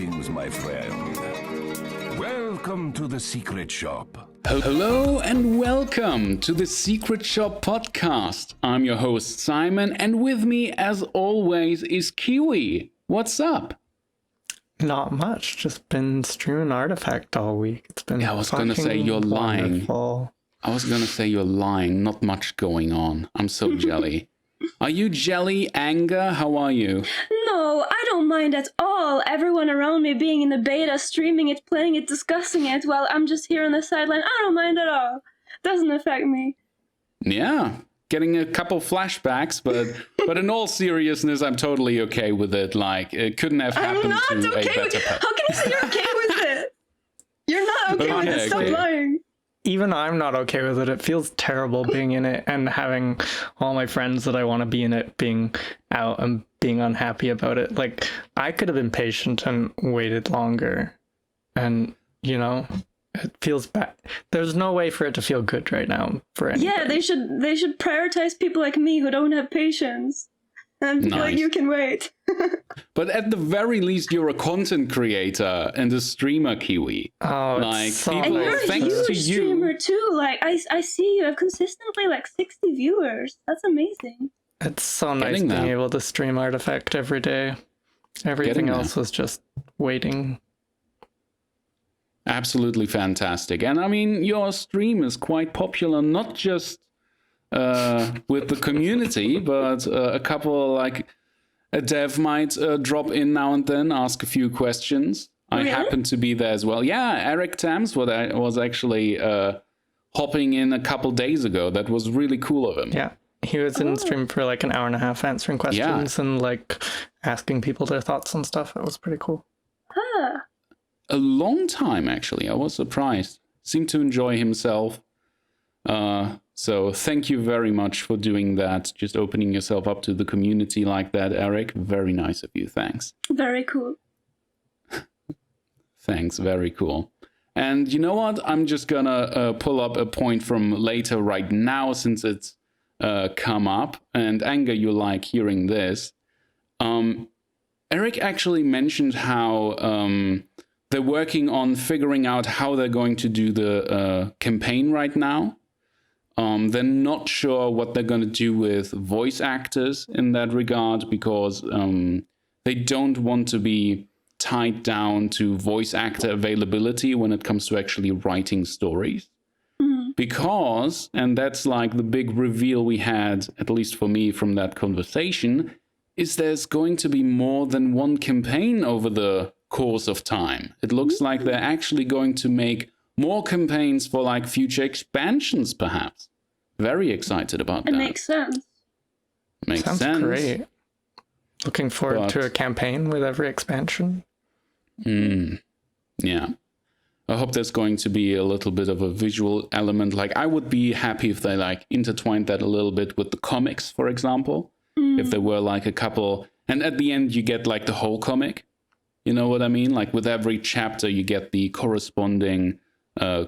Greetings, my friend. Welcome to the Secret Shop. Hello and welcome to the Secret Shop podcast. I'm your host Cymen, and with me as always is Kiwi. What's up? Not much. Just been streaming Artifact all week. It's been I was gonna say you're lying. Wonderful. I was gonna say you're lying. Not much going on. I'm so jelly. Are you jelly? Anger? How are you? No, I don't mind at all. Everyone around me being in the beta, streaming it, playing it, discussing it, while I'm just here on the sideline. I don't mind at all. Doesn't affect me. Yeah, getting a couple flashbacks, but in all seriousness, I'm totally okay with it. Like, it couldn't have happened I'm not to okay a with better it. How can you say you're okay with it? You're not okay with it. Stop okay. lying. Even I'm not okay with it. It feels terrible being in it and having all my friends that I want to be in it being out and being unhappy about it. Like, I could have been patient and waited longer. And, you know, it feels bad. There's no way for it to feel good right now for anybody. Yeah, they should prioritize people like me who don't have patience. And people like Nice. you can wait. But at the very least, you're a content creator and a streamer, Kiwi. Oh, Like, it's so people- And you're a thanks huge to you- streamer too. Like I see you have consistently like 60 viewers. That's amazing. It's so nice Getting being there. able to stream Artifact every day. Everything Getting else was just waiting. Absolutely fantastic. And I mean, your stream is quite popular, not just with the community, but a couple, like a dev might drop in now and then, ask a few questions. I Really? happen to be there as well. Yeah, Eric Tams was actually hopping in a couple days ago. That was really cool of him. Yeah. He was in stream for like an hour and a half answering questions and like asking people their thoughts and stuff. It was pretty cool. Huh. A long time, actually. I was surprised. Seemed to enjoy himself. So thank you very much for doing that. Just opening yourself up to the community like that, Eric. Very nice of you. Thanks. Very cool. Thanks. Very cool. And you know what? I'm just gonna pull up a point from later right now since it's come up. And Anger, you like hearing this. Eric actually mentioned how they're working on figuring out how they're going to do the campaign right now. They're not sure what they're going to do with voice actors in that regard because they don't want to be tied down to voice actor availability when it comes to actually writing stories. Because, and that's like the big reveal we had, at least for me from that conversation, is there's going to be more than one campaign over the course of time. It looks like they're actually going to make more campaigns for like future expansions, perhaps. Very excited about It that. makes sense. Makes Sounds sense. great. Looking forward to But- a campaign with every expansion. Yeah. I hope there's going to be a little bit of a visual element. Like, I would be happy if they like intertwined that a little bit with the comics, for example. If there were like a couple, and at the end you get like the whole comic. You know what I mean? Like with every chapter you get the corresponding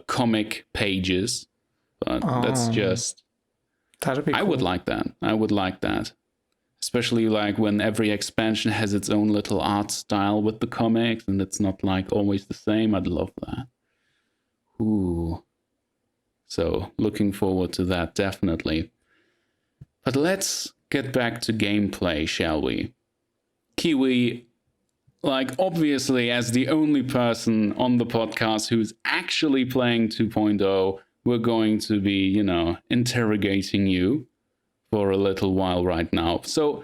comic pages. But that's just, That'd be cool. I would like that. I would like that. Especially like when every expansion has its own little art style with the comics and it's not like always the same. I'd love that. Ooh. So looking forward to that, definitely. But let's get back to gameplay, shall we? Kiwi, like obviously as the only person on the podcast who's actually playing 2.0, we're going to be, you know, interrogating you for a little while right now. So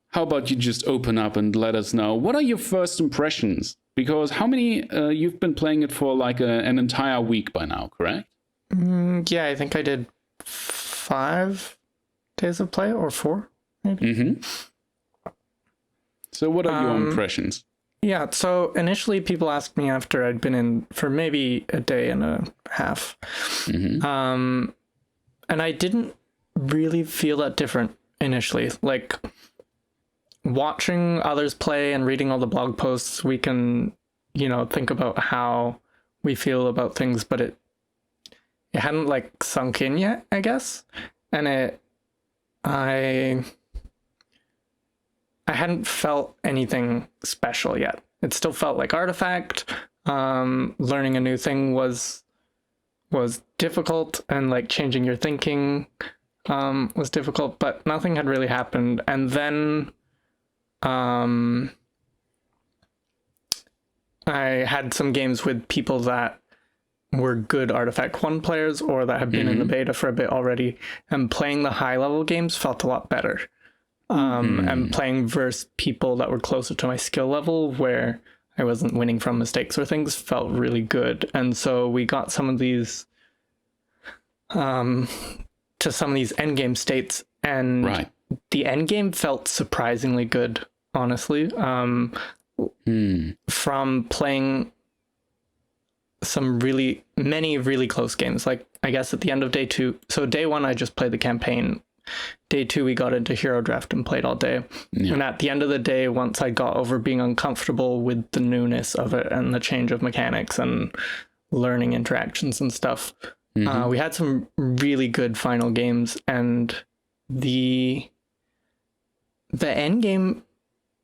how about you just open up and let us know, what are your first impressions? Because how many, you've been playing it for like an entire week by now, correct? Yeah, I think I did 5 days of play or 4, maybe. So what are your impressions? Yeah, so initially people asked me after I'd been in for maybe a day and a half. And I didn't really feel that different initially. Like, watching others play and reading all the blog posts, we can, you know, think about how we feel about things, but it hadn't like sunk in yet, I guess. And I hadn't felt anything special yet. it still felt like Artifact. Learning a new thing was difficult, and like changing your thinking was difficult, but nothing had really happened. And then I had some games with people that were good Artifact 1 players or that have been in the beta for a bit already, and playing the high level games felt a lot better. And playing versus people that were closer to my skill level where I wasn't winning from mistakes or things felt really good. And so we got some of these to some of these endgame states, and the endgame felt surprisingly good, honestly. From playing some many really close games. Like, I guess at the end of day 2, so day 1 I just played the campaign. Day 2 we got into hero draft and played all day. And at the end of the day, once I got over being uncomfortable with the newness of it and the change of mechanics and learning interactions and stuff, we had some really good final games, and the end game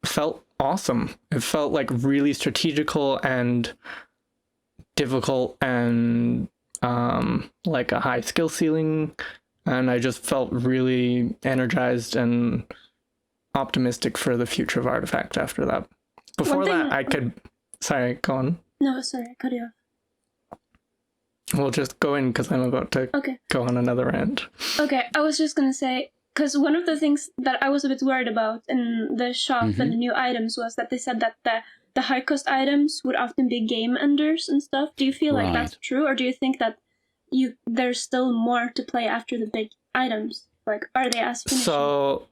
felt awesome. It felt like really strategical and difficult, and like a high skill ceiling, and I just felt really energized and optimistic for the future of Artifact after that. Before that, I could... Sorry, go on. No, sorry, I cut you off. We'll just go in because I'm about to go on another rant. Okay, I was just gonna say, because one of the things that I was a bit worried about in the shop and the new items was that they said that the high cost items would often be game enders and stuff. Do you feel like that's true, or do you think that there's still more to play after the big items? Like, are they as finishing? So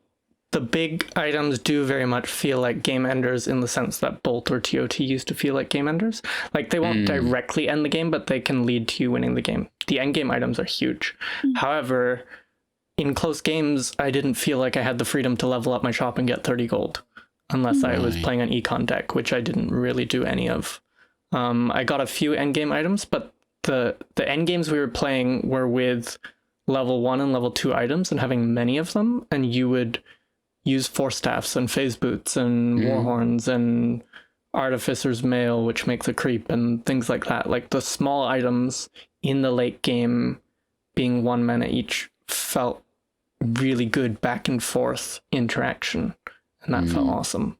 the big items do very much feel like game enders in the sense that Bolt or TOT used to feel like game enders. Like, they won't directly end the game, but they can lead to you winning the game. The end game items are huge. However, in close games, I didn't feel like I had the freedom to level up my shop and get 30 gold. Unless I was playing an econ deck, which I didn't really do any of. I got a few endgame items, but the endgames we were playing were with level 1 and level 2 items and having many of them, and you would use Force Staffs and Phase Boots and Warhorns and Artificer's Mail, which makes a creep, and things like that. Like, the small items in the late game being 1 mana each felt really good back and forth interaction. And that felt awesome.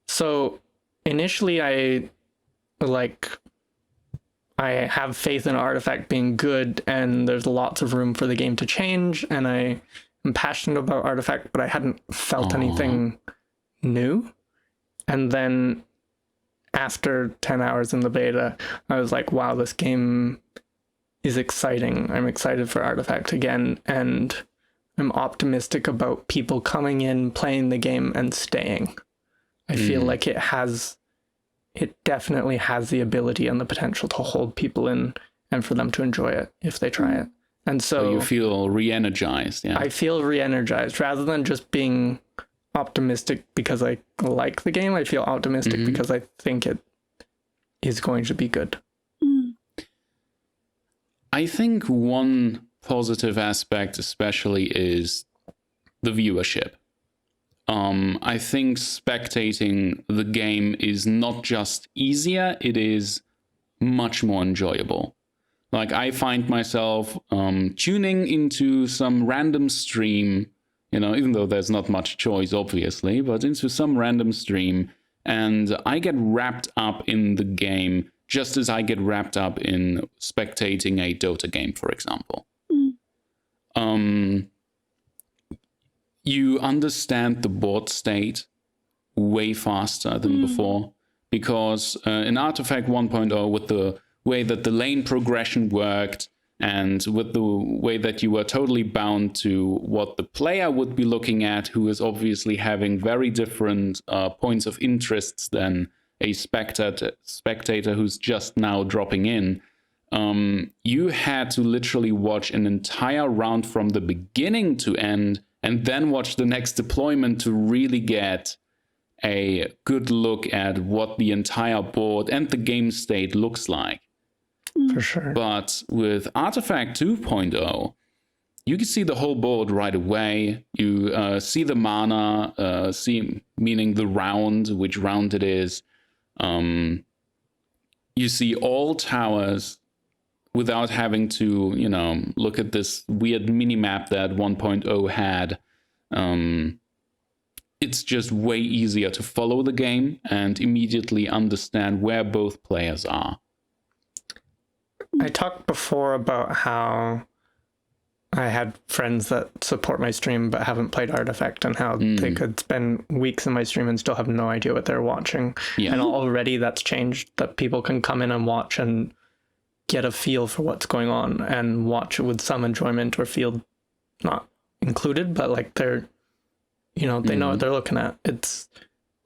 So initially I have faith in Artifact being good, and there's lots of room for the game to change, and I am passionate about Artifact, but I hadn't felt anything new. And then after 10 hours in the beta, I was like, wow, this game is exciting. I'm excited for Artifact again, and I'm optimistic about people coming in, playing the game, and staying. I feel like it definitely has the ability and the potential to hold people in and for them to enjoy it if they try it. And so you feel re-energized. I feel re-energized rather than just being optimistic because I like the game. I feel optimistic because I think it is going to be good. I think one positive aspect especially is the viewership. I think spectating the game is not just easier, it is much more enjoyable. Like, I find myself tuning into some random stream, even though there's not much choice, obviously, but into some random stream, and I get wrapped up in the game just as I get wrapped up in spectating a Dota game, for example. You understand the board state way faster than before, because in Artifact 1.0, with the way that the lane progression worked, and with the way that you were totally bound to what the player would be looking at, who is obviously having very different points of interests than a spectator who's just now dropping in, you had to literally watch an entire round from the beginning to end, and then watch the next deployment to really get a good look at what the entire board and the game state looks like. For sure. But with Artifact 2.0, you can see the whole board right away. You see the mana, meaning the round, which round it is. You see all towers without having to, look at this weird mini-map that 1.0 had. It's just way easier to follow the game and immediately understand where both players are. I talked before about how I had friends that support my stream but haven't played Artifact, and how they could spend weeks in my stream and still have no idea what they're watching. Yeah. And already that's changed, that people can come in and watch and get a feel for what's going on and watch it with some enjoyment, or feel not included, but like they're, they know what they're looking at. It's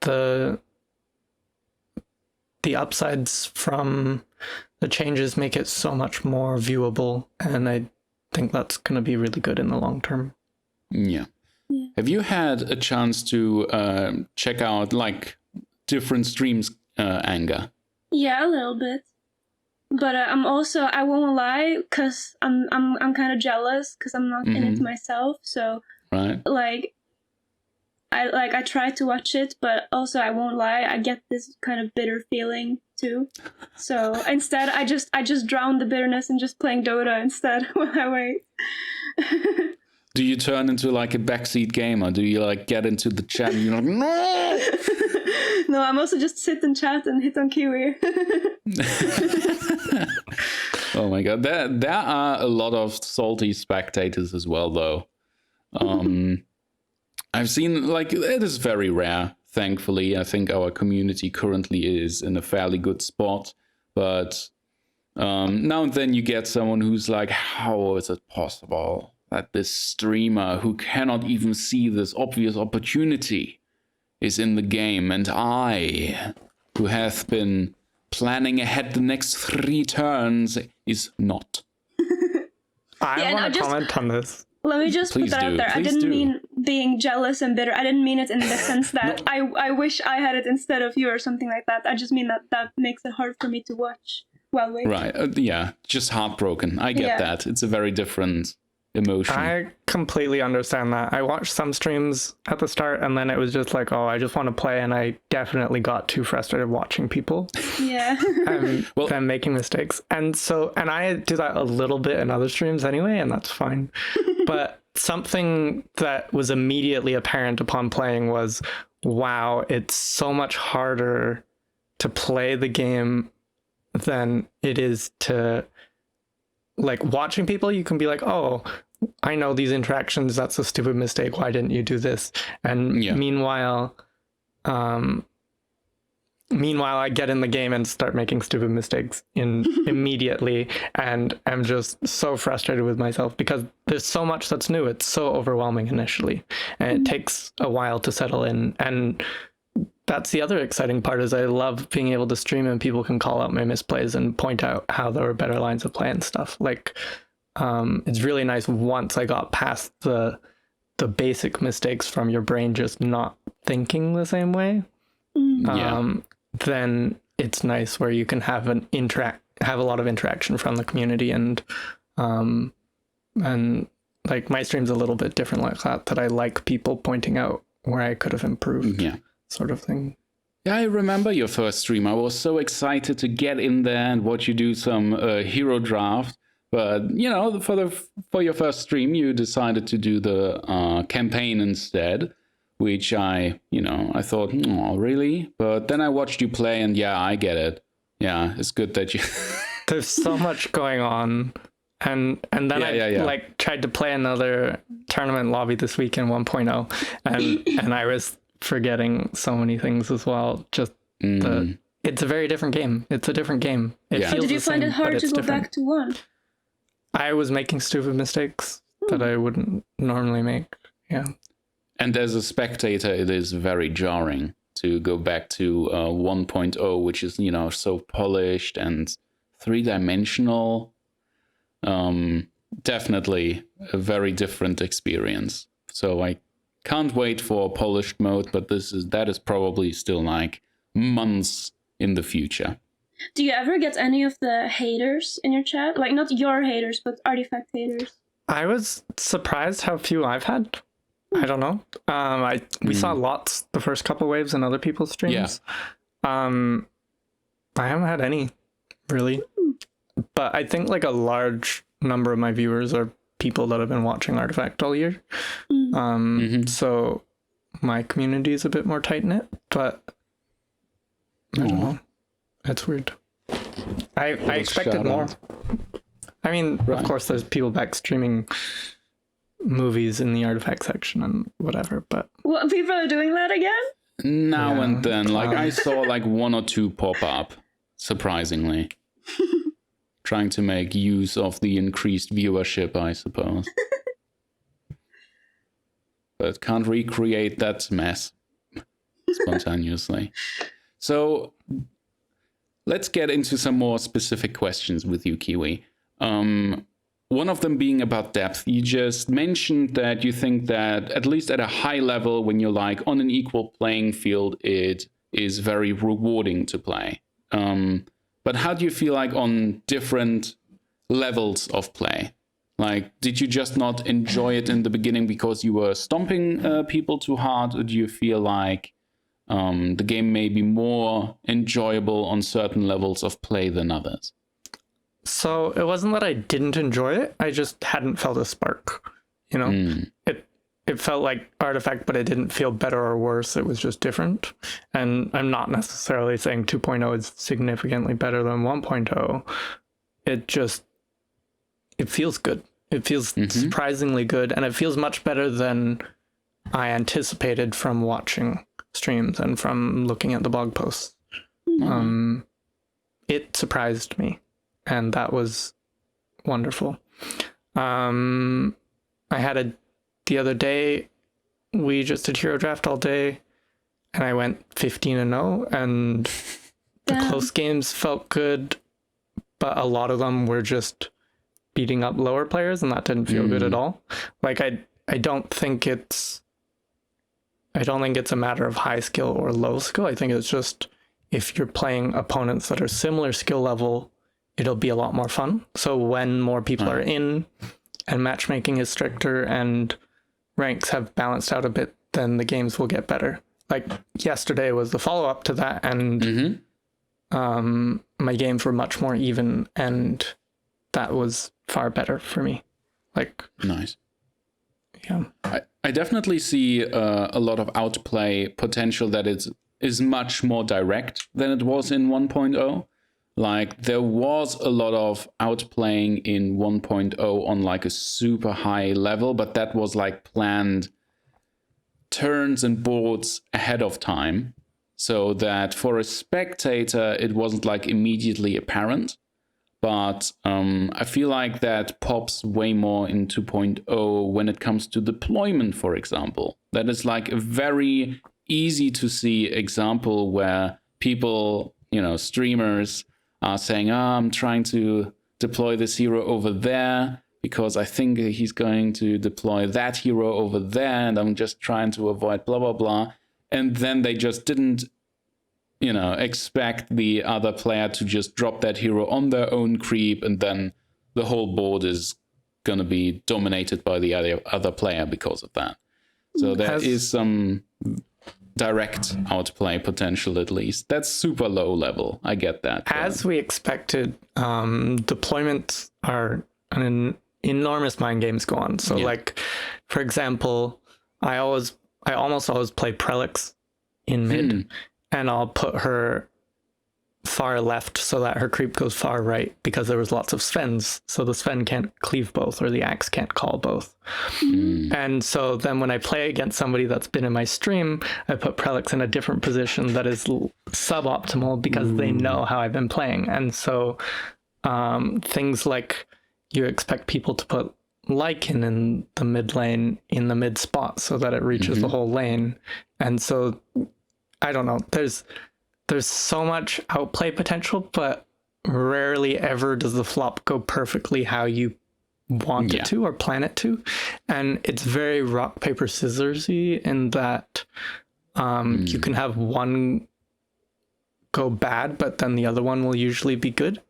the upsides from the changes make it so much more viewable, and I think that's going to be really good in the long term. Yeah. Have you had a chance to check out like different streams, Anger? Yeah, a little bit. But I won't lie, because I'm kind of jealous because I'm not in it myself. So right. I try to watch it, but also I won't lie, I get this kind of bitter feeling too. So instead, I just drown the bitterness in just playing Dota instead while I wait. Do you turn into like a backseat gamer? Do you like get into the chat and you're like, no? No, I'm also just sit and chat and hit on Kiwi. Oh my god, there are a lot of salty spectators as well, though. I've seen, like, it is very rare, thankfully. I think our community currently is in a fairly good spot, but now and then you get someone who's like, how is it possible that this streamer who cannot even see this obvious opportunity is in the game, and I, who have been planning ahead the next 3 turns, is not. I want to comment on this. Let me just put that out there. I didn't mean being jealous and bitter. I didn't mean it in the sense that I wish I had it instead of you or something like that. I just mean that makes it hard for me to watch while waiting. Right, yeah, just heartbroken. I get that. It's a very different emotion. I completely understand that. I watched some streams at the start, and then it was just like, oh, I just want to play, and I definitely got too frustrated watching people. Yeah. Them making mistakes. And I do that a little bit in other streams anyway, and that's fine. But something that was immediately apparent upon playing was, wow, it's so much harder to play the game than it is to, like, watching people. You can be like, oh, I know these interactions, that's a stupid mistake, why didn't you do this? And meanwhile I get in the game and start making stupid mistakes immediately, and I'm just so frustrated with myself because there's so much that's new. It's so overwhelming initially, and it takes a while to settle in. And that's the other exciting part, is I love being able to stream and people can call out my misplays and point out how there were better lines of play and stuff. Like, it's really nice once I got past the basic mistakes from your brain just not thinking the same way. Then it's nice where you can have a lot of interaction from the community, and like my stream's a little bit different like that I like people pointing out where I could have improved, sort of thing. Yeah, I remember your first stream. I was so excited to get in there and watch you do some hero draft. But, for your first stream, you decided to do the campaign instead, which I thought, oh, really? But then I watched you play, and I get it. Yeah, it's good that you... There's so much going on. And then I tried to play another tournament lobby this week in 1.0, and I was forgetting so many things as well. Just it's a very different game. It's a different game. It feels Did you find it hard to go back to 1? I was making stupid mistakes that I wouldn't normally make. Yeah. And as a spectator, it is very jarring to go back to 1.0, which is, so polished and 3-dimensional. Definitely a very different experience. So I can't wait for polished mode, but that is probably still like months in the future. Do you ever get any of the haters in your chat? Like, not your haters, but Artifact haters? I was surprised how few I've had. I don't know. We saw lots the first couple waves in other people's streams. I haven't had any, really. But I think like a large number of my viewers are people that have been watching Artifact all year. So my community is a bit more tight-knit, but I don't know. It's weird. I expected more. I mean, of course, there's people back streaming movies in the Artifact section and whatever, but... What, people are doing that again? Now and then. Like, I saw like 1 or 2 pop up, surprisingly. Trying to make use of the increased viewership, I suppose. But can't recreate that mess spontaneously. So let's get into some more specific questions with you, Kiwi. One of them being about depth. You just mentioned that you think that at least at a high level, when you're like on an equal playing field, it is very rewarding to play. But how do you feel like on different levels of play? Like, did you just not enjoy it in the beginning because you were stomping people too hard? Or do you feel like the game may be more enjoyable on certain levels of play than others? So it wasn't that I didn't enjoy it. I just hadn't felt a spark, you know? It felt like Artifact, but it didn't feel better or worse. It was just different. And I'm not necessarily saying 2.0 is significantly better than 1.0. It feels good. It feels surprisingly good. And it feels much better than I anticipated from watching streams and from looking at the blog posts. It surprised me. And that was wonderful. The other day, we just did Hero Draft all day, and I went 15-0, and the close games felt good, but a lot of them were just beating up lower players, and that didn't feel good at all. Like, I don't think it's a matter of high skill or low skill. I think it's just if you're playing opponents that are similar skill level, it'll be a lot more fun. So when more people are in and matchmaking is stricter and ranks have balanced out a bit, then the games will get better. Like yesterday was the follow-up to that, and my games were much more even, and that was far better for me. Like, nice. Yeah. I definitely see a lot of outplay potential that is much more direct than it was in 1.0. Like, there was a lot of outplaying in 1.0 on like a super high level, but that was like planned turns and boards ahead of time, so that for a spectator, it wasn't like immediately apparent. But I feel like that pops way more in 2.0 when it comes to deployment, for example. That is like a very easy to see example where people, streamers, are saying, I'm trying to deploy this hero over there because I think he's going to deploy that hero over there, and I'm just trying to avoid blah, blah, blah. And then they just didn't, expect the other player to just drop that hero on their own creep, and then the whole board is going to be dominated by the other player because of that. So there is some direct outplay potential, at least. That's super low level. I get that. As we expected, deployments are an enormous mind games go on. So like, for example, I almost always play Prelix in mid, and I'll put her far left so that her creep goes far right, because there was lots of Svens, so the Sven can't cleave both, or the axe can't call both. And so then when I play against somebody that's been in my stream, I put Prelix in a different position that is suboptimal because they know how I've been playing. And so things like you expect people to put Lycan in the mid lane, in the mid spot, so that it reaches the whole lane. And so I don't know, there's so much outplay potential, but rarely ever does the flop go perfectly how you want it to or plan it to. And it's very rock, paper, scissors-y in that you can have one go bad, but then the other one will usually be good.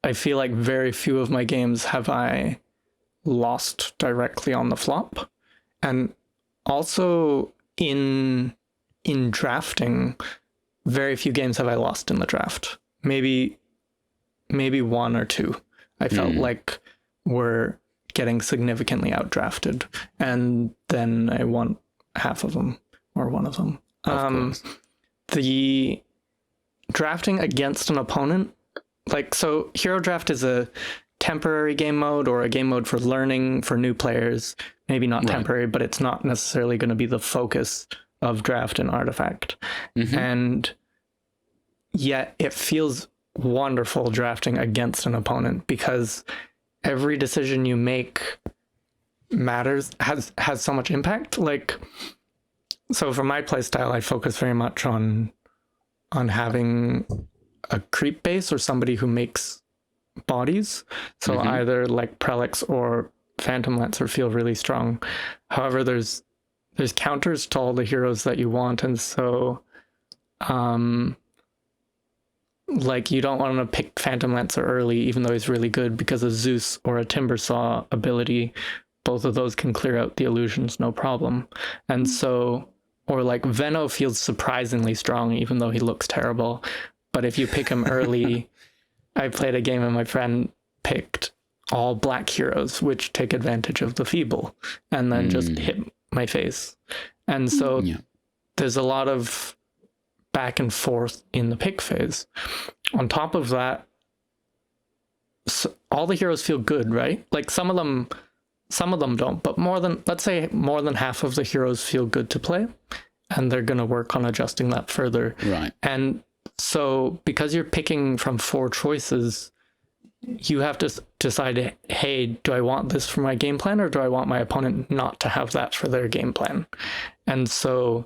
I feel like very few of my games have I lost directly on the flop. And also in drafting, very few games have I lost in the draft. Maybe one or two I felt like were getting significantly outdrafted, and then I won half of them or one of them. The drafting against an opponent, like, so Hero Draft is a temporary game mode or a game mode for learning for new players. Maybe not temporary, but it's not necessarily going to be the focus of Draft and Artifact. And yet it feels wonderful drafting against an opponent, because every decision you make matters, has so much impact. Like, so for my playstyle, I focus very much on having a creep base or somebody who makes bodies. So either like Prelix or Phantom Lancer feel really strong. However, there's counters to all the heroes that you want, and so like, you don't want to pick Phantom Lancer early, even though he's really good, because a Zeus or a Timbersaw ability, both of those can clear out the illusions, no problem. And so, or like Venno feels surprisingly strong, even though he looks terrible. But if you pick him early, I played a game and my friend picked all black heroes, which take advantage of the feeble, and then just hit my face. And so there's a lot of back and forth in the pick phase. On top of that, all the heroes feel good, right? Like some of them don't, but let's say more than half of the heroes feel good to play, and they're going to work on adjusting that further. Right. And so because you're picking from 4 choices, you have to decide, hey, do I want this for my game plan, or do I want my opponent not to have that for their game plan? And so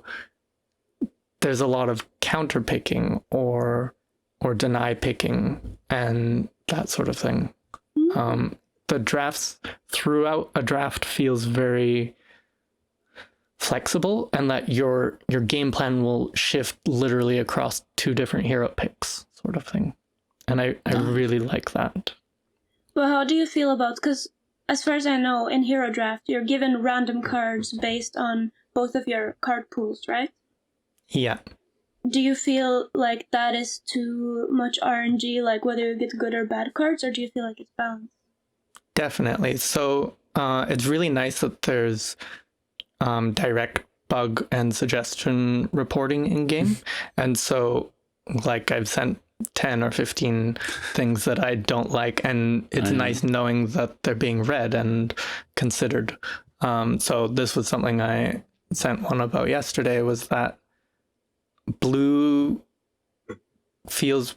there's a lot of counter picking or deny picking and that sort of thing. The drafts throughout a draft feels very flexible, and that your game plan will shift literally across 2 different hero picks, sort of thing. And I really like that. Well, how do you feel about, because as far as I know, in Hero Draft, you're given random cards based on both of your card pools, right? Yeah. Do you feel like that is too much RNG, like whether you get good or bad cards, or do you feel like it's balanced? Definitely. So it's really nice that there's direct bug and suggestion reporting in game. And so, like, I've sent 10 or 15 things that I don't like, and it's nice knowing that they're being read and considered. So this was something I sent one about yesterday, was that blue feels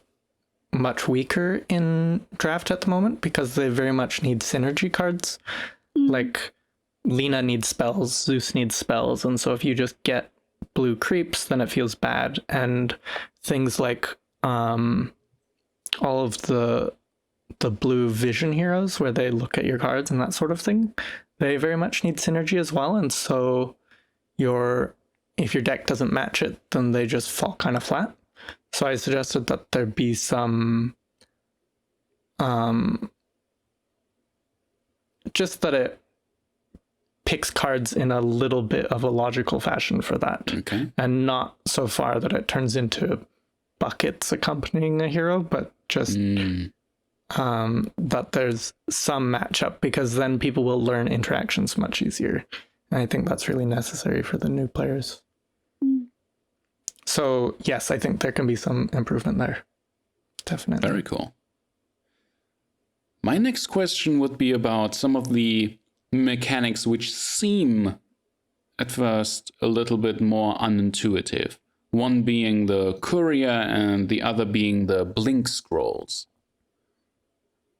much weaker in draft at the moment because they very much need synergy cards. Like Lena needs spells, Zeus needs spells, and so if you just get blue creeps, then it feels bad. And things like all of the blue vision heroes, where they look at your cards and that sort of thing, they very much need synergy as well. And so if your deck doesn't match it, then they just fall kind of flat. So I suggested that there be some just that it picks cards in a little bit of a logical fashion for that. Okay. And not so far that it turns into buckets accompanying a hero, but just that there's some matchup, because then people will learn interactions much easier. And I think that's really necessary for the new players. So yes, I think there can be some improvement there. Definitely. Very cool. My next question would be about some of the mechanics which seem at first a little bit more unintuitive. One being the Courier and the other being the blink scrolls.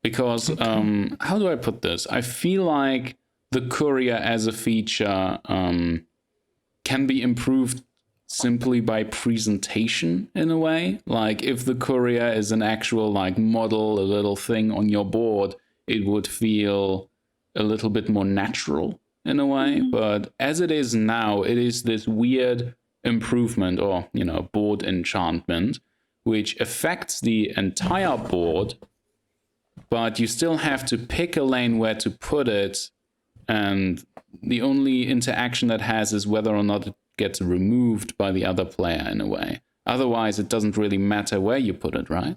Because, how do I put this? I feel like the Courier as a feature can be improved simply by presentation in a way. Like if the Courier is an actual like model, a little thing on your board, it would feel a little bit more natural in a way. But as it is now, it is this weird improvement, or, you know, board enchantment, which affects the entire board, but you still have to pick a lane where to put it and the only interaction that has is whether or not it gets removed by the other player in a way. Otherwise, it doesn't really matter where you put it, right?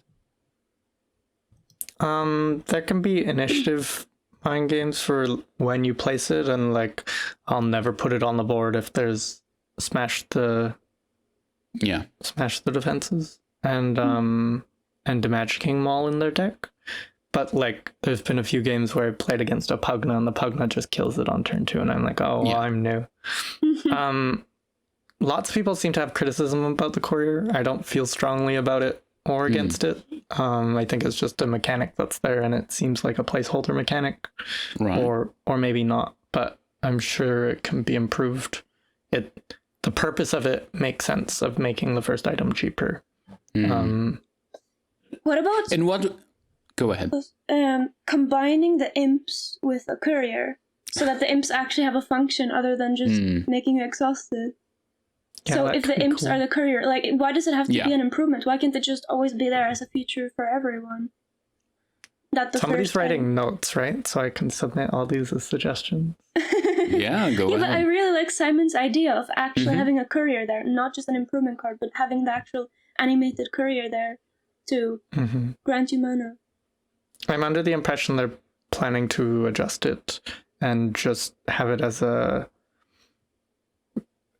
There can be initiative mind games for when you place it, and like I'll never put it on the board if there's smash the defenses and Damage King Maul in their deck. But like there's been a few games where I played against a Pugna and the Pugna just kills it on turn 2 and I'm like, oh well, I'm new. Lots of people seem to have criticism about the Courier. I don't feel strongly about it or against it. I think it's just a mechanic that's there and it seems like a placeholder mechanic. Right. Or maybe not, but I'm sure it can be improved. The purpose of it makes sense, of making the first item cheaper. What about... In what... Go ahead. Combining the imps with a courier so that the imps actually have a function other than just making you exhausted. Yeah, so if the imps are the courier, like, why does it have to be an improvement? Why can't it just always be there as a feature for everyone? Somebody's writing notes, right? So I can submit all these as suggestions. Yeah, go ahead. But I really like Cymen's idea of actually having a courier there, not just an improvement card, but having the actual animated courier there to grant you mana. I'm under the impression they're planning to adjust it and just have it as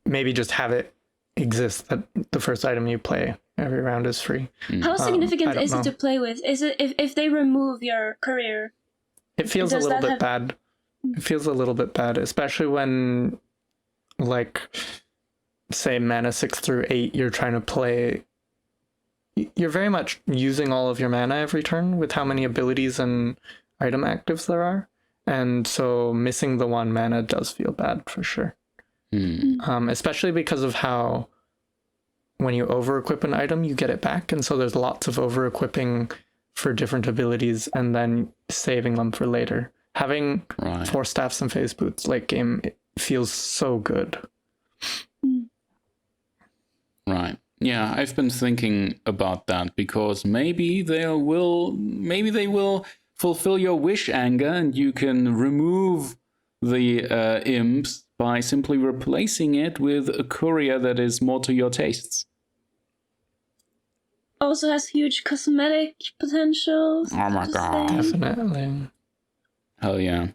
maybe just have it exist that the first item you play every round is free. How significant is it to play with? Is it if they remove your courier? It feels a little bit bad. It feels a little bit bad, especially when, like, say mana 6 through 8, you're trying to play. You're very much using all of your mana every turn with how many abilities and item actives there are. And so missing the 1 mana does feel bad for sure. Especially because of how when you over-equip an item, you get it back. And so there's lots of over-equipping for different abilities and then saving them for later. Having 4 staffs and phase boots late game, it feels so good. Right. Yeah, I've been thinking about that because maybe they will fulfill your wish, Anger, and you can remove the imps by simply replacing it with a courier that is more to your tastes. Also has huge cosmetic potential. Oh my god. Definitely. Hell yeah.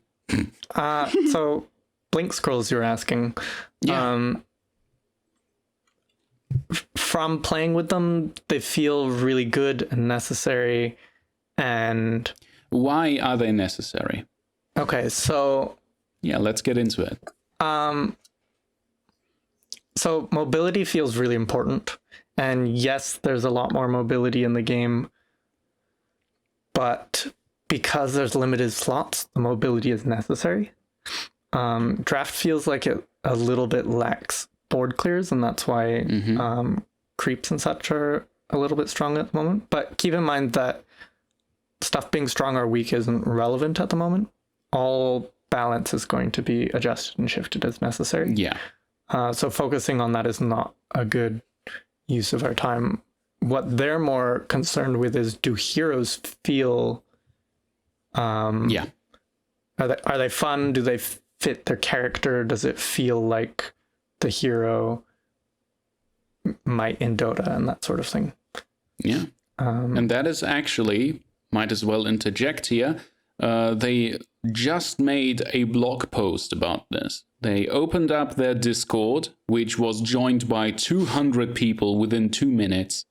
So Blink Scrolls you're asking. Yeah. From playing with them, they feel really good and necessary. And why are they necessary? Okay, so yeah, let's get into it. So mobility feels really important. And yes, there's a lot more mobility in the game. But because there's limited slots, the mobility is necessary. Draft feels like it a little bit lacks board clears, and that's why creeps and such are a little bit strong at the moment. But keep in mind that stuff being strong or weak isn't relevant at the moment. All balance is going to be adjusted and shifted as necessary. Yeah. So focusing on that is not a good use of our time. What they're more concerned with is, do heroes feel... Are they fun? Do they fit their character? Does it feel like the hero might in Dota and that sort of thing? Yeah. And that is actually, might as well interject here, they just made a blog post about this. They opened up their Discord, which was joined by 200 people within 2 minutes.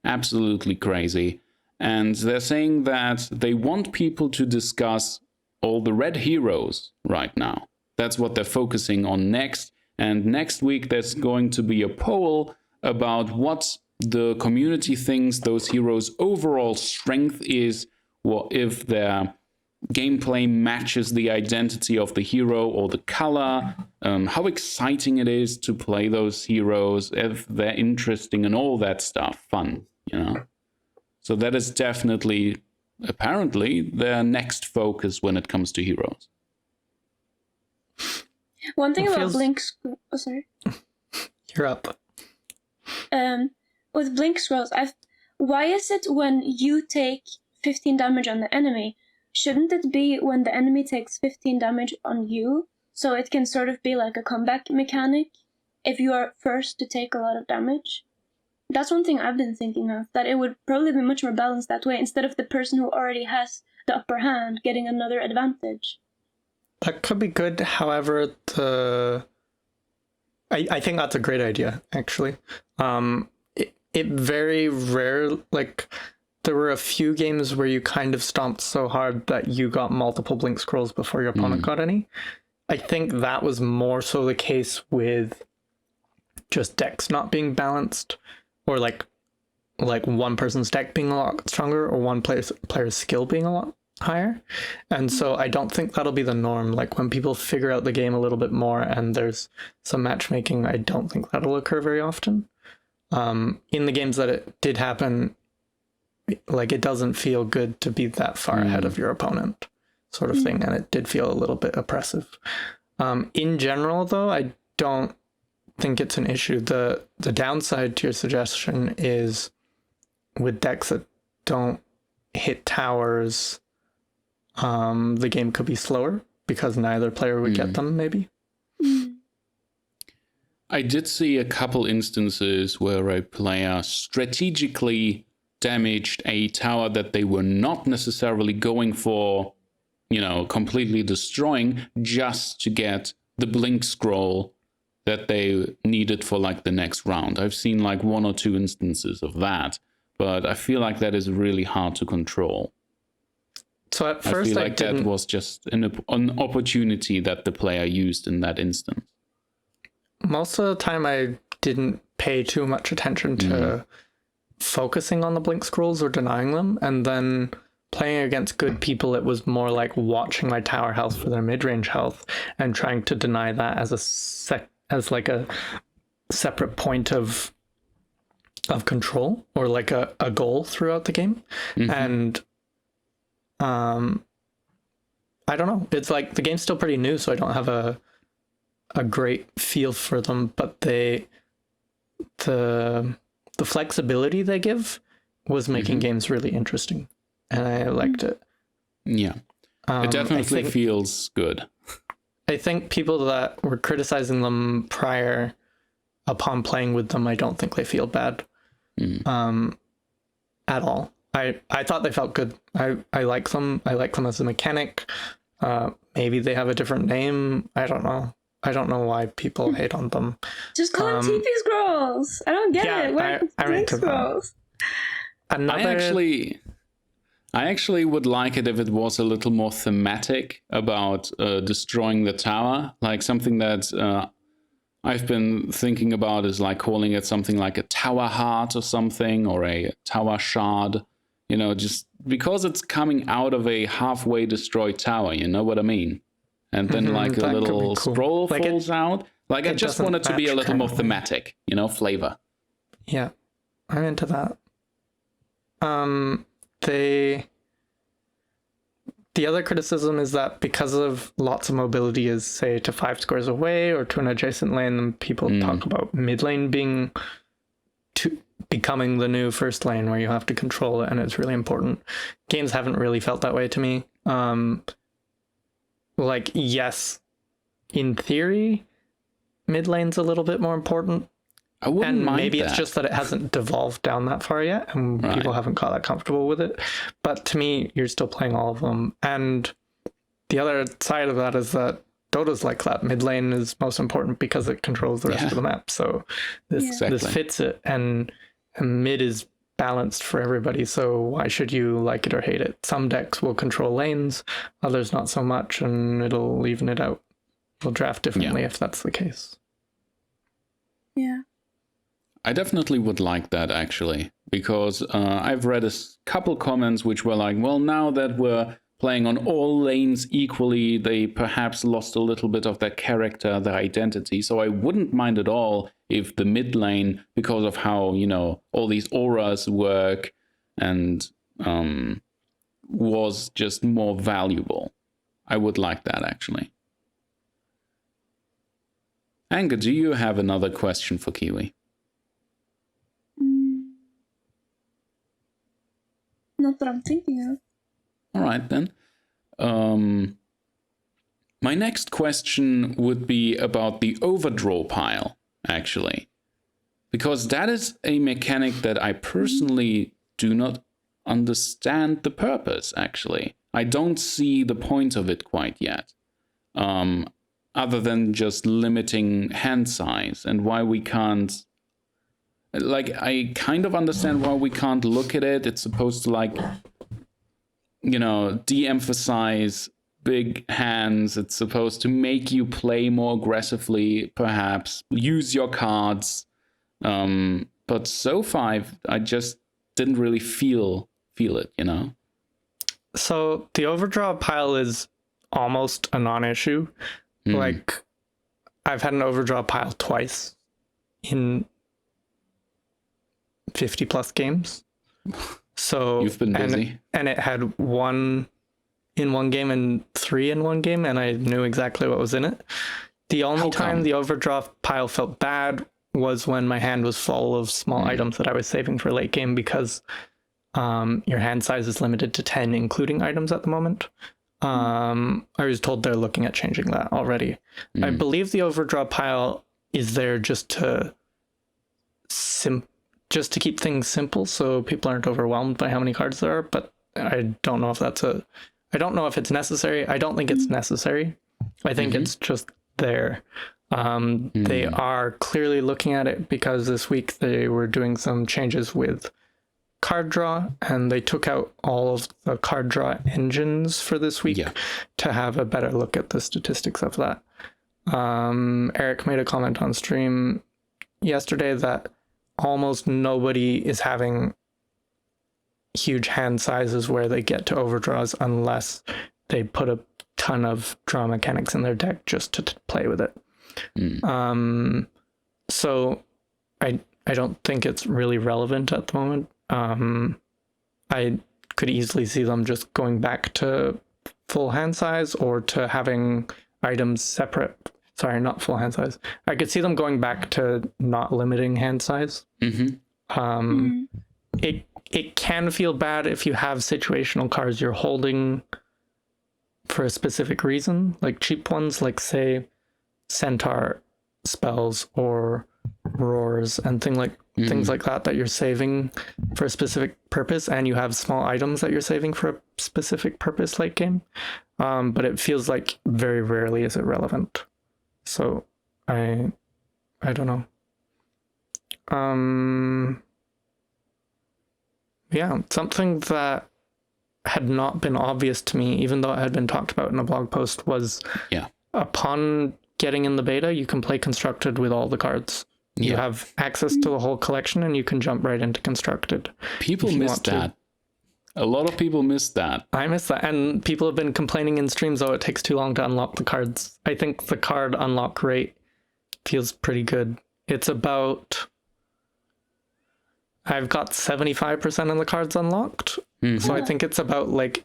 Absolutely crazy. And they're saying that they want people to discuss all the red heroes right now. That's what they're focusing on next. And next week, there's going to be a poll about what the community thinks those heroes' overall strength is, or if their gameplay matches the identity of the hero or the color, how exciting it is to play those heroes, if they're interesting and all that stuff, fun, you know? So that is definitely, apparently, their next focus when it comes to heroes. One thing about Blink... Oh, sorry. You're up. With Blink Scrolls, why is it when you take 15 damage on the enemy, shouldn't it be when the enemy takes 15 damage on you? So it can sort of be like a comeback mechanic if you are first to take a lot of damage. That's one thing I've been thinking of, that it would probably be much more balanced that way, instead of the person who already has the upper hand getting another advantage. That could be good. However, I think that's a great idea, actually. It very rare, like, there were a few games where you kind of stomped so hard that you got multiple blink scrolls before your opponent got any. I think that was more so the case with just decks not being balanced, or like one person's deck being a lot stronger, or one player's skill being a lot higher. And so I don't think that'll be the norm. Like, when people figure out the game a little bit more and there's some matchmaking, I don't think that'll occur very often. In the games that it did happen, like, it doesn't feel good to be that far ahead of your opponent, sort of thing, and it did feel a little bit oppressive. In general, though, I don't think it's an issue. The downside to your suggestion is with decks that don't hit towers, the game could be slower because neither player would get them, maybe. I did see a couple instances where a player strategically damaged a tower that they were not necessarily going for, you know, completely destroying, just to get the blink scroll that they needed for like the next round. I've seen like 1 or 2 instances of that, but I feel like that is really hard to control. So at first I feel like that was just an opportunity that the player used in that instance. Most of the time I didn't pay too much attention to focusing on the blink scrolls or denying them, and then playing against good people, it was more like watching my tower health for their mid-range health and trying to deny that as a separate point of control, or like a goal throughout the game. And I don't know, it's like the game's still pretty new, so I don't have a great feel for them, but the flexibility they give was making games really interesting, and I liked it. Yeah, it definitely feels good. I think people that were criticizing them prior, upon playing with them, I don't think they feel bad at all. I thought they felt good. I like them. I like them as a mechanic. Maybe they have a different name. I don't know. I don't know why people hate on them. Just call them TP scrolls. I don't get it. Why blink scrolls? I actually would like it if it was a little more thematic about destroying the tower. Like, something that I've been thinking about is like calling it something like a tower heart or something, or a tower shard. You know, just because it's coming out of a halfway destroyed tower, you know what I mean? And then like a little scroll falls out. Like, I just want it to be a little more thematic, you know, flavor. Yeah, I'm into that. The other criticism is that because of lots of mobility is, say, to 5 squares away or to an adjacent lane, then people talk about mid lane becoming the new first lane where you have to control it, and it's really important. Games haven't really felt that way to me. Like, yes, in theory, mid lane's a little bit more important. I wouldn't mind maybe that. It's just that it hasn't devolved down that far yet, and people haven't got that comfortable with it. But to me, you're still playing all of them. And the other side of that is that Dota's like that. Mid lane is most important because it controls the rest of the map. So this fits it, and mid is balanced for everybody. So why should you like it or hate it? Some decks will control lanes, others not so much, and it'll even it out. It'll draft differently if that's the case. Yeah. I definitely would like that, actually, because I've read a couple comments which were like, well, now that we're playing on all lanes equally, they perhaps lost a little bit of their character, their identity. So I wouldn't mind at all if the mid lane, because of how, you know, all these auras work, and was just more valuable. I would like that, actually. Anger, do you have another question for Kiwi? Not that I'm thinking of. All right, then. My next question would be about the overdraw pile, actually. Because that is a mechanic that I personally do not understand the purpose, actually. I don't see the point of it quite yet. Other than just limiting hand size and why we can't... Like, I kind of understand why we can't look at it. It's supposed to, like, you know, de-emphasize big hands. It's supposed to make you play more aggressively, perhaps. Use your cards. But so far, I just didn't really feel it, you know? So the overdraw pile is almost a non-issue. Like, I've had an overdraw pile twice in 50 plus games. So you've been busy. And it had 1 in one game and 3 in one game, and I knew exactly what was in it. The only time the overdraw pile felt bad was when my hand was full of small items that I was saving for late game, because your hand size is limited to 10, including items at the moment. I was told they're looking at changing that already. I believe the overdraw pile is there just to keep things simple, so people aren't overwhelmed by how many cards there are. But I don't know if I don't know if it's necessary. I don't think it's necessary. I think it's just there. They are clearly looking at it, because this week they were doing some changes with card draw, and they took out all of the card draw engines for this week to have a better look at the statistics of that. Eric made a comment on stream yesterday that almost nobody is having huge hand sizes where they get to overdraws unless they put a ton of draw mechanics in their deck just to play with it. So I don't think it's really relevant at the moment. I could easily see them just going back to full hand size, or to having items separate. Sorry, not full hand size. I could see them going back to not limiting hand size. It can feel bad if you have situational cards you're holding for a specific reason, like cheap ones, like say Centaur spells or roars and things like that you're saving for a specific purpose, and you have small items that you're saving for a specific purpose late game. But it feels like very rarely is it relevant. So I don't know. Yeah, something that had not been obvious to me, even though it had been talked about in a blog post, was upon getting in the beta, you can play Constructed with all the cards. You have access to the whole collection, and you can jump right into Constructed. People missed that. A lot of people missed that. I missed that. And people have been complaining in streams, oh, it takes too long to unlock the cards. I think the card unlock rate feels pretty good. It's about... I've got 75% of the cards unlocked. So I think it's about like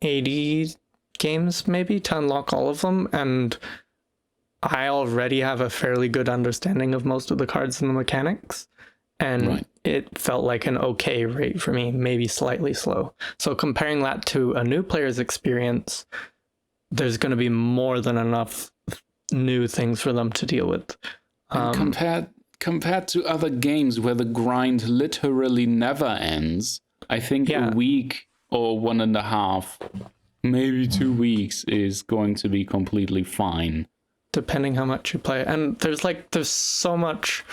80 games maybe to unlock all of them. And I already have a fairly good understanding of most of the cards and the mechanics. And it felt like an okay rate for me, maybe slightly slow. So comparing that to a new player's experience, there's going to be more than enough new things for them to deal with. Compared to other games where the grind literally never ends, I think a week or 1.5, maybe 2 weeks is going to be completely fine. Depending how much you play. And there's so much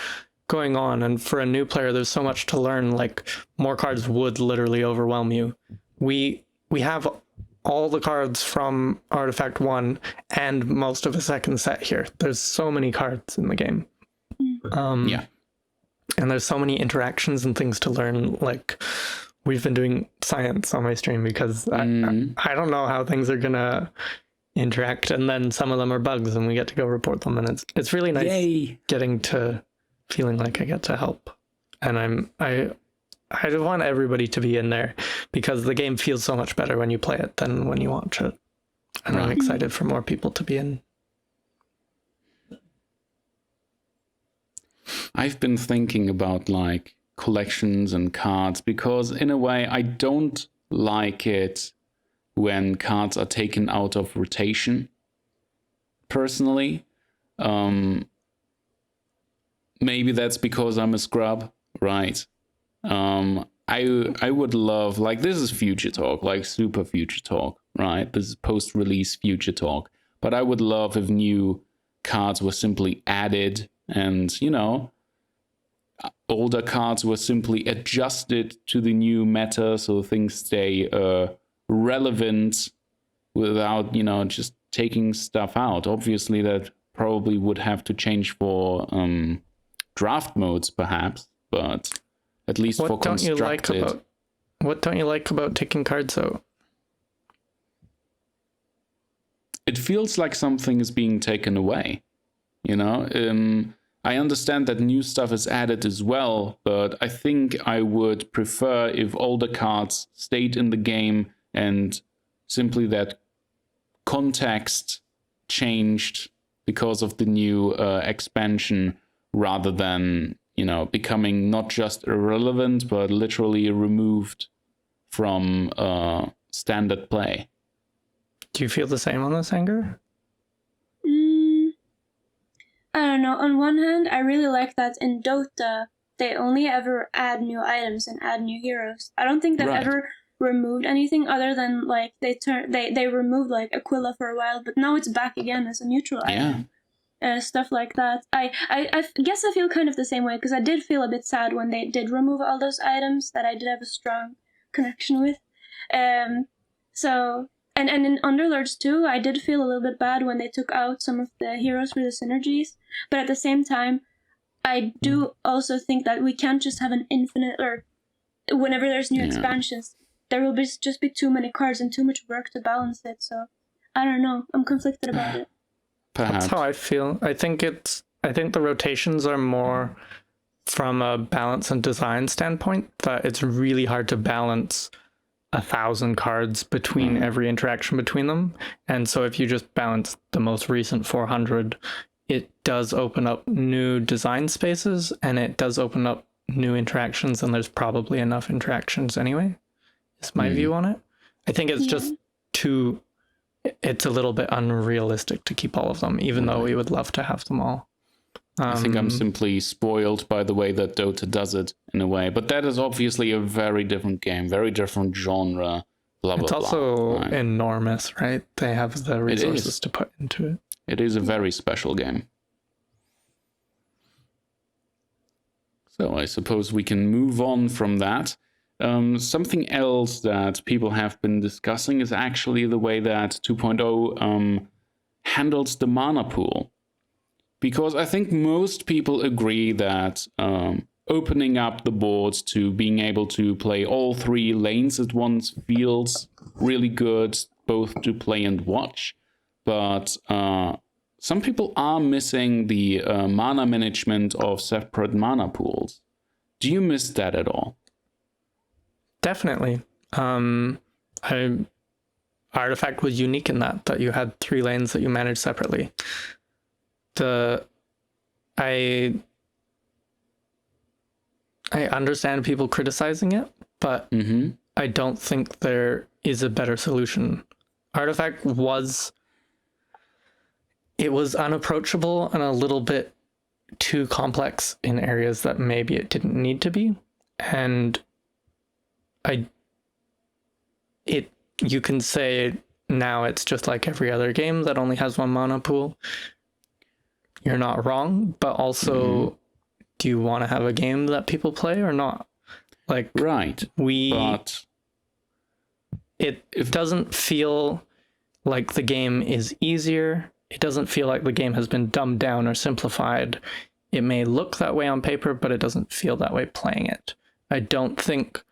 going on, and for a new player there's so much to learn. Like, more cards would literally overwhelm you. We have all the cards from Artifact 1 and most of a second set here. There's so many cards in the game. And there's so many interactions and things to learn. Like, we've been doing science on my stream because I don't know how things are gonna interact, and then some of them are bugs and we get to go report them, and it's really nice getting to feeling like I get to help. And I want everybody to be in there, because the game feels so much better when you play it than when you watch it. And I'm excited for more people to be in. I've been thinking about like collections and cards, because in a way I don't like it when cards are taken out of rotation, personally. Maybe that's because I'm a scrub, right? I would love, like, this is future talk, like super future talk, right? This is post-release future talk. But I would love if new cards were simply added and, you know, older cards were simply adjusted to the new meta so things stay relevant without, you know, just taking stuff out. Obviously, that probably would have to change for draft modes, perhaps, but at least for constructed. What don't you like about taking cards out? It feels like something is being taken away, you know? I understand that new stuff is added as well, but I think I would prefer if older cards stayed in the game and simply that context changed because of the new expansion, rather than, you know, becoming not just irrelevant, but literally removed from standard play. Do you feel the same on this, Anger? I don't know. On one hand, I really like that in Dota, they only ever add new items and add new heroes. I don't think they've ever removed anything other than, like, they removed, like, Aquila for a while, but now it's back again as a neutral item. Stuff like that. I guess I feel kind of the same way, because I did feel a bit sad when they did remove all those items that I did have a strong connection with. So... And in Underlords too, I did feel a little bit bad when they took out some of the heroes for the synergies. But at the same time, I do also think that we can't just have an infinite, or whenever there's new expansions, there will just be too many cards and too much work to balance it. So I don't know. I'm conflicted about it. Perhaps. That's how I feel. I think the rotations are more from a balance and design standpoint, that it's really hard to balance 1,000 cards between every interaction between them. And so if you just balance the most recent 400, it does open up new design spaces, and it does open up new interactions, and there's probably enough interactions anyway, is my view on it. I think it's just it's a little bit unrealistic to keep all of them, even though we would love to have them all. I think I'm simply spoiled by the way that Dota does it, in a way. But that is obviously a very different game, very different genre, blah, blah, It's also right? enormous, right? They have the resources to put into it. It is a very special game. So I suppose we can move on from that. Something else that people have been discussing is actually the way that 2.0 handles the mana pool. Because I think most people agree that opening up the board to being able to play all 3 lanes at once feels really good, both to play and watch. But some people are missing the mana management of separate mana pools. Do you miss that at all? Definitely. Artifact was unique in that you had 3 lanes that you managed separately. I understand people criticizing it, but I don't think there is a better solution. Artifact was unapproachable and a little bit too complex in areas that maybe it didn't need to be. And you can say now it's just like every other game that only has 1 mana pool. You're not wrong, but also, do you want to have a game that people play or not? Like, right. It doesn't feel like the game is easier. It doesn't feel like the game has been dumbed down or simplified. It may look that way on paper, but it doesn't feel that way playing it. I think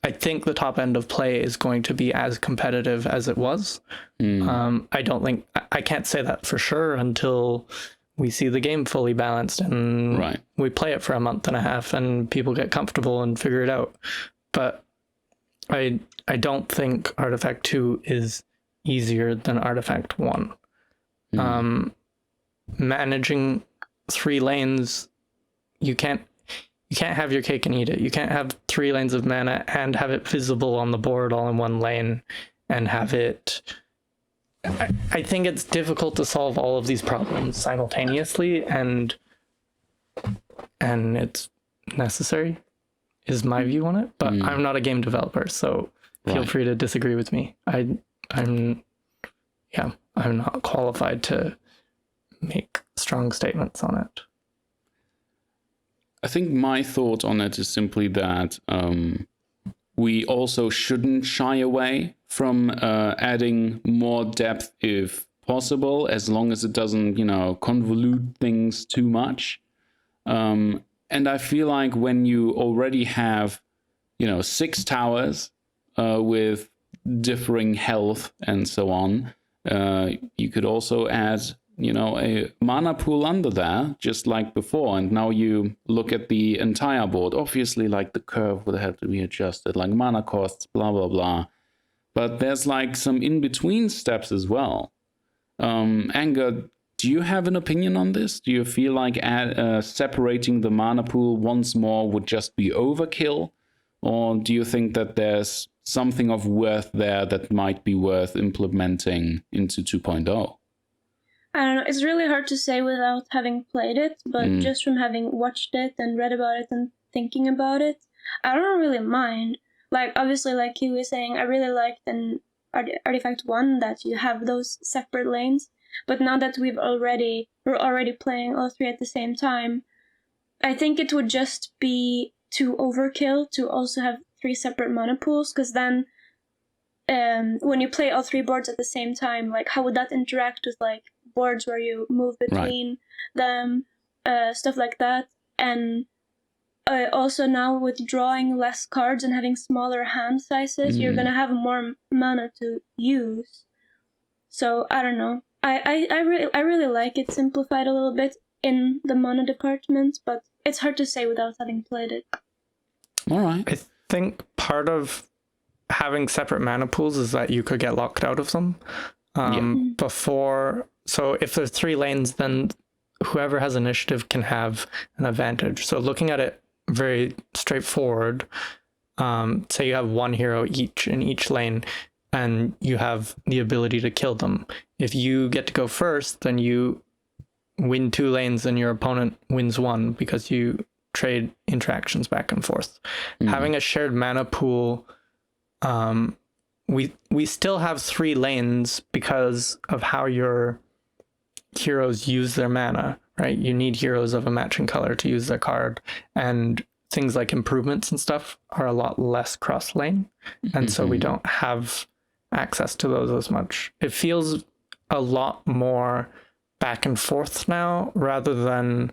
the top end of play is going to be as competitive as it was. I can't say that for sure until we see the game fully balanced and we play it for a month and a half and people get comfortable and figure it out. But I don't think Artifact 2 is easier than Artifact 1. Managing 3 lanes, you can't have your cake and eat it. You can't have 3 lanes of mana and have it visible on the board all in 1 lane and have it. I think it's difficult to solve all of these problems simultaneously, and it's necessary, is my view on it. But I'm not a game developer, so feel free to disagree with me. I'm not qualified to make strong statements on it. I think my thought on it is simply that we also shouldn't shy away from adding more depth if possible, as long as it doesn't, convolute things too much. And I feel like when you already have, 6 towers with differing health and so on, you could also add, a mana pool under there, just like before. And now you look at the entire board. Obviously, like the curve would have to be adjusted, like mana costs, blah, blah, blah. But there's like some in-between steps as well. Anger, do you have an opinion on this? Do you feel like separating the mana pool once more would just be overkill? Or do you think that there's something of worth there that might be worth implementing into 2.0? I don't know, it's really hard to say without having played it, but just from having watched it and read about it and thinking about it, I don't really mind. Like, obviously, like Kiwi was saying, I really liked in Artifact 1 that you have those separate lanes, but now that we're already playing all 3 at the same time, I think it would just be too overkill to also have 3 separate mana pools, because then when you play all 3 boards at the same time, like, how would that interact with, like, boards where you move between them, stuff like that. And also now with drawing less cards and having smaller hand sizes, you're gonna have more mana to use. So I don't know. I really like it simplified a little bit in the mana department, but it's hard to say without having played it. All right. I think part of having separate mana pools is that you could get locked out of them. Before, so if there's 3 lanes, then whoever has initiative can have an advantage. So looking at it very straightforward, say you have 1 hero each in each lane, and you have the ability to kill them. If you get to go first, then you win 2 lanes and your opponent wins 1 because you trade interactions back and forth. Having a shared mana pool, we still have 3 lanes because of how your heroes use their mana, right? You need heroes of a matching color to use their card, and things like improvements and stuff are a lot less cross lane, and so we don't have access to those as much. It feels a lot more back and forth now, rather than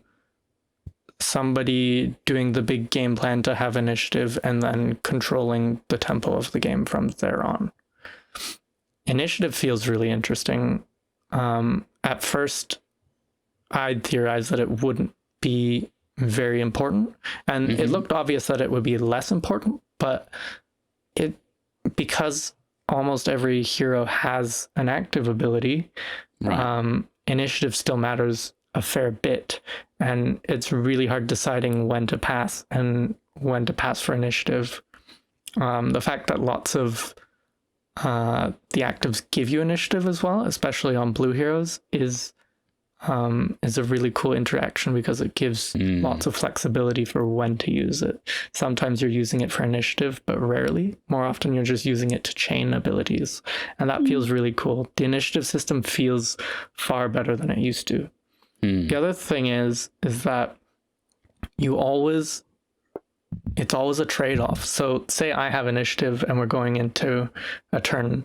somebody doing the big game plan to have initiative and then controlling the tempo of the game from there on. Initiative feels really interesting. At first, I'd theorized that it wouldn't be very important, and it looked obvious that it would be less important, but because almost every hero has an active ability, initiative still matters a fair bit, and it's really hard deciding when to pass and when to pass for initiative. The fact that lots of the actives give you initiative as well, especially on blue heroes, is a really cool interaction because it gives lots of flexibility for when to use it. Sometimes you're using it for initiative, but rarely. More often you're just using it to chain abilities, and that feels really cool. The initiative system feels far better than it used to. The other thing is that it's always a trade-off. So say I have initiative and we're going into a turn,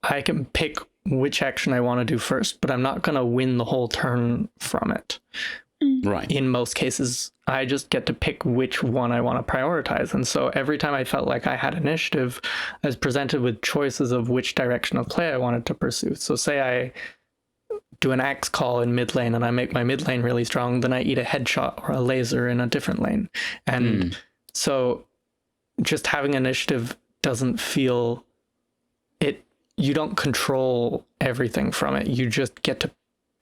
I can pick which action I want to do first, but I'm not going to win the whole turn from it. Right. In most cases, I just get to pick which one I want to prioritize. And so every time I felt like I had initiative, I was presented with choices of which direction of play I wanted to pursue. So say I do an axe call in mid lane and I make my mid lane really strong, then I eat a headshot or a laser in a different lane. And so just having initiative doesn't feel it. You don't control everything from it. You just get to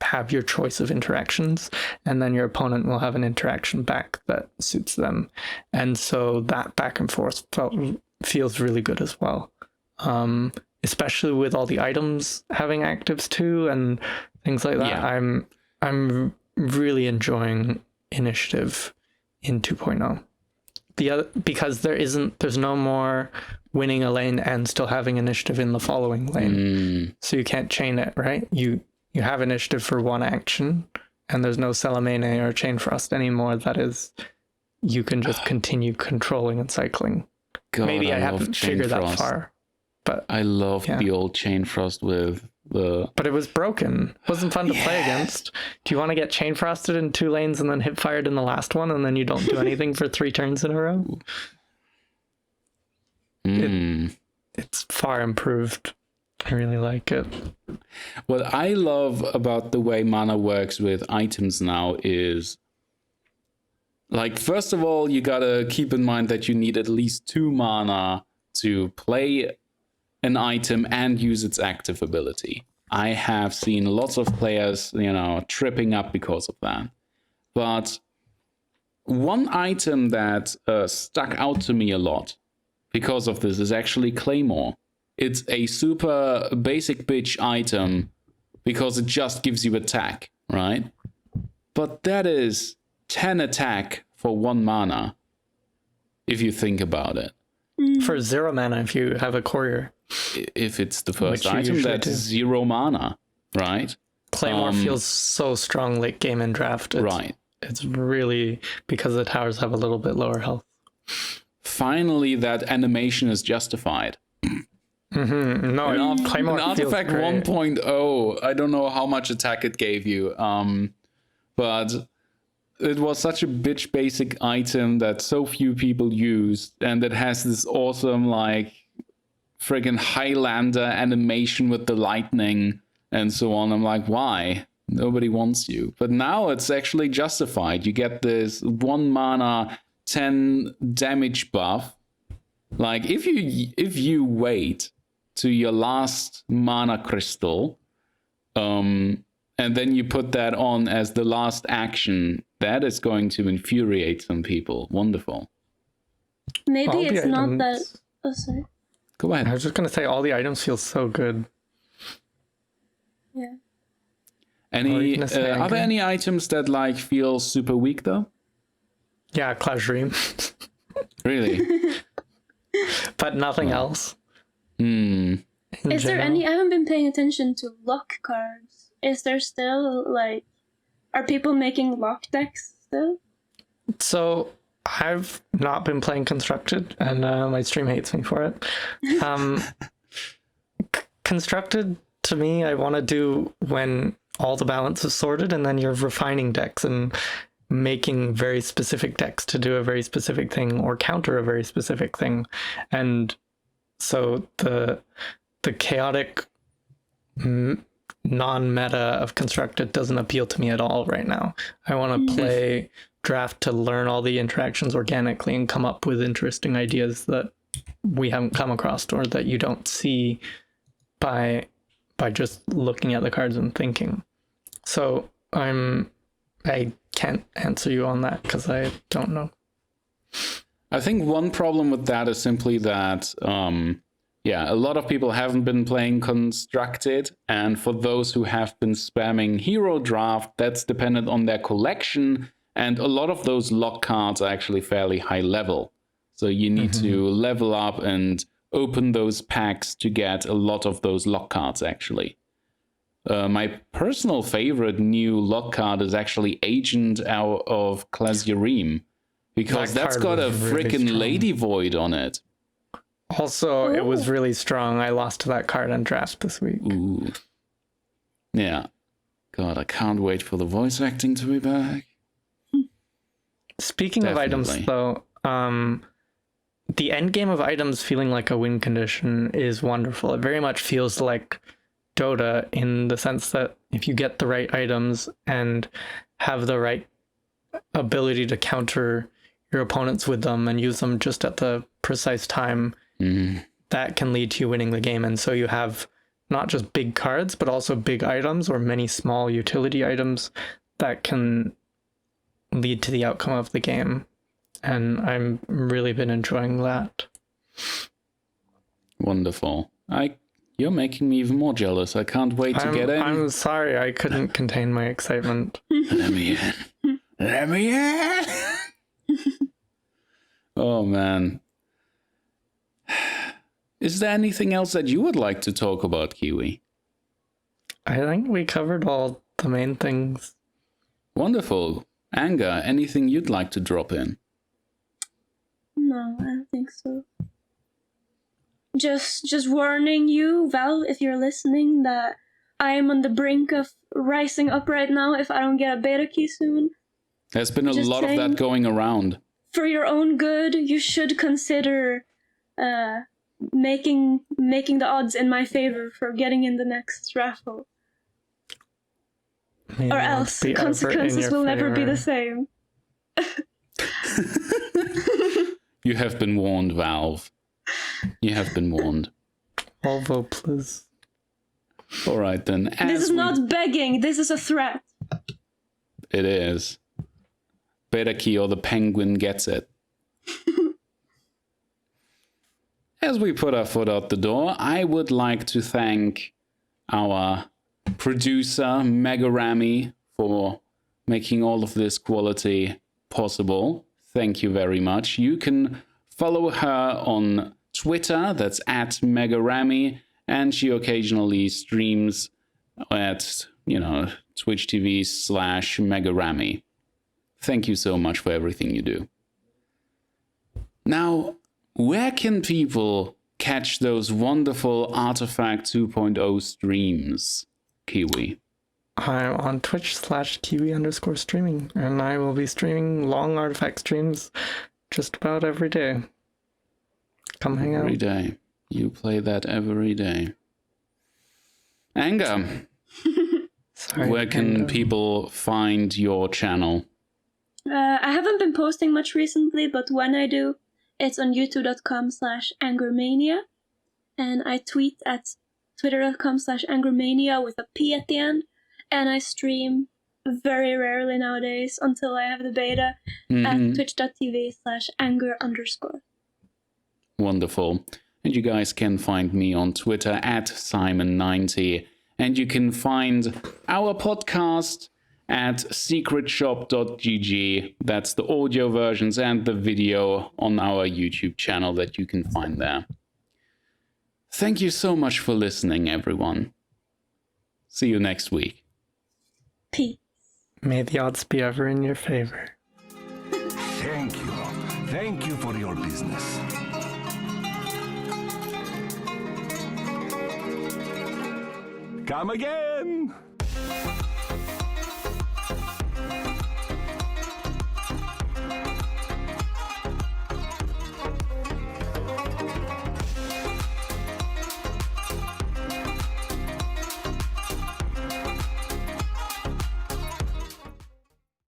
have your choice of interactions, and then your opponent will have an interaction back that suits them. And so that back and forth feels really good as well. especially with all the items having actives too and things like that. Yeah. I'm really enjoying initiative in 2.0. Because there's no more winning a lane and still having initiative in the following lane. So you can't chain it, right? You have initiative for one action, and there's no Salamene or Chain Frost anymore. That is, you can just continue controlling and cycling. God, Maybe I haven't figured that far, but I love the old Chain Frost with the... But it was broken. It wasn't fun to play against. Do you want to get Chain Frosted in 2 lanes and then hip fired in the last one, and then you don't do anything for 3 turns in a row? It's far improved. I really like it. What I love about the way mana works with items now is, like, first of all, you gotta keep in mind that you need at least 2 mana to play an item and use its active ability. I have seen lots of players, tripping up because of that. But one item that stuck out to me a lot because of this is actually Claymore. It's a super basic bitch item because it just gives you attack, right? But that is 10 attack for 1 mana, if you think about it. For 0 mana if you have a Courier. If it's the first item, that's 0 mana, right? Claymore feels so strong late game in draft. It's really because the towers have a little bit lower health. Finally, that animation is justified. No, Claymore in Artifact 1.0, I don't know how much attack it gave you, but it was such a bitch basic item that so few people used, and it has this awesome, like, friggin' Highlander animation with the lightning and so on. I'm like, why? Nobody wants you. But now it's actually justified. You get this 1 mana 10 damage buff. Like, if you wait to your last mana crystal, and then you put that on as the last action, that is going to infuriate some people. Wonderful. Maybe it's not that... Oh, sorry. Go ahead. I was just going to say, all the items feel so good. Yeah. Are there any items that, like, feel super weak, though? Yeah, Clash Dream. Really? But nothing else. Is there any... I haven't been paying attention to lock cards. Is there still, like... Are people making lock decks still? So, I've not been playing Constructed, and my stream hates me for it. Constructed, to me, I want to do when all the balance is sorted, and then you're refining decks and making very specific decks to do a very specific thing or counter a very specific thing. And so the chaotic non-meta of Constructed doesn't appeal to me at all right now. I want to play draft to learn all the interactions organically and come up with interesting ideas that we haven't come across or that you don't see by just looking at the cards and thinking. So I can't answer you on that because I don't know. I think one problem with that is simply that, a lot of people haven't been playing Constructed, and for those who have been spamming Hero Draft, that's dependent on their collection, and a lot of those lock cards are actually fairly high level. So you need to level up and open those packs to get a lot of those lock cards, actually. My personal favorite new lock card is actually Agent out of Claziarim, because that's got a freaking Lady Void on it. Also, it was really strong. I lost that card on draft this week. Ooh. Yeah. God, I can't wait for the voice acting to be back. Speaking of items, though, the end game of items feeling like a win condition is wonderful. It very much feels like Dota in the sense that if you get the right items and have the right ability to counter your opponents with them and use them just at the precise time, that can lead to you winning the game. And so you have not just big cards, but also big items or many small utility items that can lead to the outcome of the game. And I've really been enjoying that. Wonderful. I You're making me even more jealous. I can't wait to get in. I'm sorry, I couldn't contain my excitement. Let me in. Let me in. Oh, man. Is there anything else that you would like to talk about, Kiwi? I think we covered all the main things. Wonderful. Anga, anything you'd like to drop in? No, I don't think so. Just warning you, Valve, if you're listening, that I am on the brink of rising up right now if I don't get a beta key soon. There's been a Just lot saying, of that going around. For your own good, you should consider making the odds in my favor for getting in the next raffle. May Or the odds else be ever in consequences your will never be favor. the same. You have been warned, Valve. You have been warned. Although, please. All right, then. This is not begging, this is a threat. It is. Beta key or the penguin gets it. As we put our foot out the door, I would like to thank our producer, megaRammy, for making all of this quality possible. Thank you very much. You can follow her on Twitter, that's at megaRammy, and she occasionally streams at, Twitch TV/megaRammy. Thank you so much for everything you do. Now, where can people catch those wonderful Artifact 2.0 streams, Kiwi? I'm on Twitch/Kiwi_streaming, and I will be streaming long Artifact streams just about every day. Come hang out. Every day. You play that every day. Anga, Sorry, where can people find your channel? I haven't been posting much recently, but when I do, it's on youtube.com/angermania. And I tweet at twitter.com/angermania with a P at the end. And I stream very rarely nowadays until I have the beta at twitch.tv/anger_. Wonderful. And you guys can find me on Twitter at Cymen90. And you can find our podcast at secretshop.gg. That's the audio versions and the video on our YouTube channel that you can find there. Thank you so much for listening, everyone. See you next week. Peace. May the odds be ever in your favor. Thank you. Thank you for your business. Come again!